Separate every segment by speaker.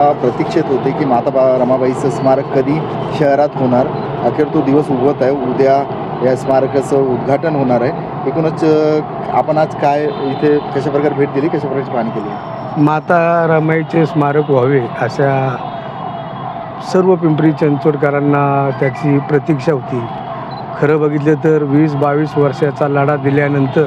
Speaker 1: प्रतीक्षेत होते की रमाबाईचं स्मारक कधी शहरात होणार. अखेर तो दिवस उगवत आहे. उद्या या स्मारकाचं उद्घाटन होणार आहे. एकूणच आपण आज काय इथे कशाप्रकारे भेट दिली, कशा प्रकारची पाहणी केली?
Speaker 2: माता रमाईचे स्मारक व्हावे अशा सर्व पिंपरी चिंचवडकरांना त्याची प्रतीक्षा होती. खरं बघितलं तर 20-22 वर्षाचा लढा दिल्यानंतर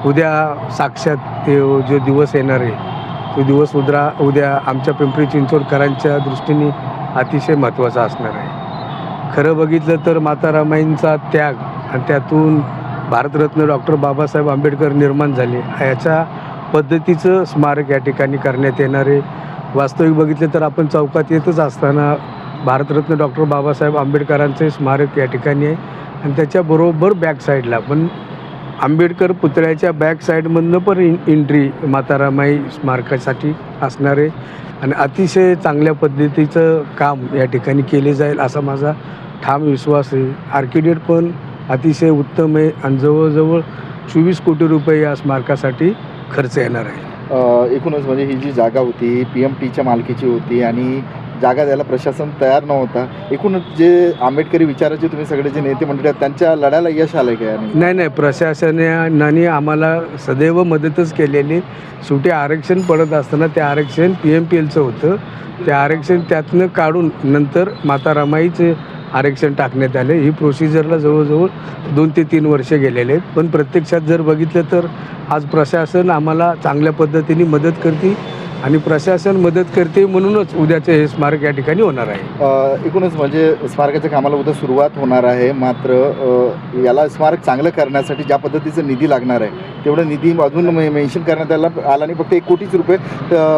Speaker 2: उद्या साक्षात ते जो दिवस येणार आहे तो दिवस उद्या आमच्या पिंपरी चिंचवडकरांच्या दृष्टीने अतिशय महत्त्वाचा असणार आहे. खरं बघितलं तर माता रमाईंचा त्याग आणि त्यातून भारतरत्न डॉक्टर बाबासाहेब आंबेडकर निर्माण झाले याच्या पद्धतीचं स्मारक या ठिकाणी करण्यात येणार आहे. वास्तविक बघितलं तर आपण चौकात येतच असताना भारतरत्न डॉक्टर बाबासाहेब आंबेडकरांचे स्मारक या ठिकाणी आहे आणि त्याच्याबरोबर बॅक साईडला पण आंबेडकर पुतळ्याच्या बॅक साईडमधनं पण एंट्री माता रमाई स्मारकासाठी असणार आहे आणि अतिशय चांगल्या पद्धतीचं काम या ठिकाणी केले जाईल असा माझा ठाम विश्वास आहे. आर्किटेक्ट पण अतिशय उत्तम आहे आणि जवळजवळ 24 कोटी रुपये या स्मारकासाठी खर्च येणार आहे.
Speaker 1: एकूणच म्हणजे ही जी जागा होती PMTच्या मालकीची होती आणि जागा द्यायला प्रशासन तयार नव्हता. एकूणच जे आंबेडकरी विचाराचे तुम्ही सगळे जे नेते मंडळी आहेत त्यांच्या लढ्याला यश आलं का?
Speaker 2: नाही, प्रशासनाने आम्हाला सदैव मदतच केलेली. शेवटी आरक्षण पडत असताना ते आरक्षण PMPLचं होतं. ते आरक्षण त्यातनं काढून नंतर माता रमाईचे आरक्षण टाकण्यात आले. ही प्रोसिजरला जवळजवळ 2 ते 3 वर्षे गेलेले आहेत. पण प्रत्यक्षात जर बघितलं तर आज प्रशासन आम्हाला चांगल्या पद्धतीने मदत करते आणि प्रशासन मदत करते म्हणूनच उद्याचे हे स्मारक या ठिकाणी होणार आहे.
Speaker 1: एकूणच म्हणजे स्मारकाच्या कामाला उद्या सुरुवात होणार आहे. मात्र याला स्मारक चांगलं करण्यासाठी ज्या पद्धतीचा निधी लागणार आहे तेवढं निधी अजून मेन्शन करण्यात आला आणि फक्त 1 कोटीच रुपये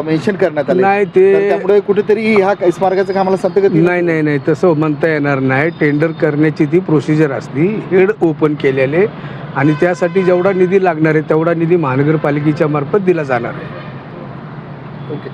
Speaker 1: मेन्शन करण्यात आले
Speaker 2: नाही. ते
Speaker 1: त्यामुळे कुठेतरी ह्या स्मारकाच्या कामाला संतगती
Speaker 2: नाही तसं म्हणता येणार नाही. टेंडर करण्याची ती प्रोसिजर असती. हेड ओपन केलेले आणि त्यासाठी जेवढा निधी लागणार आहे तेवढा निधी महानगरपालिकेच्या मार्फत दिला जाणार आहे.
Speaker 1: ओके.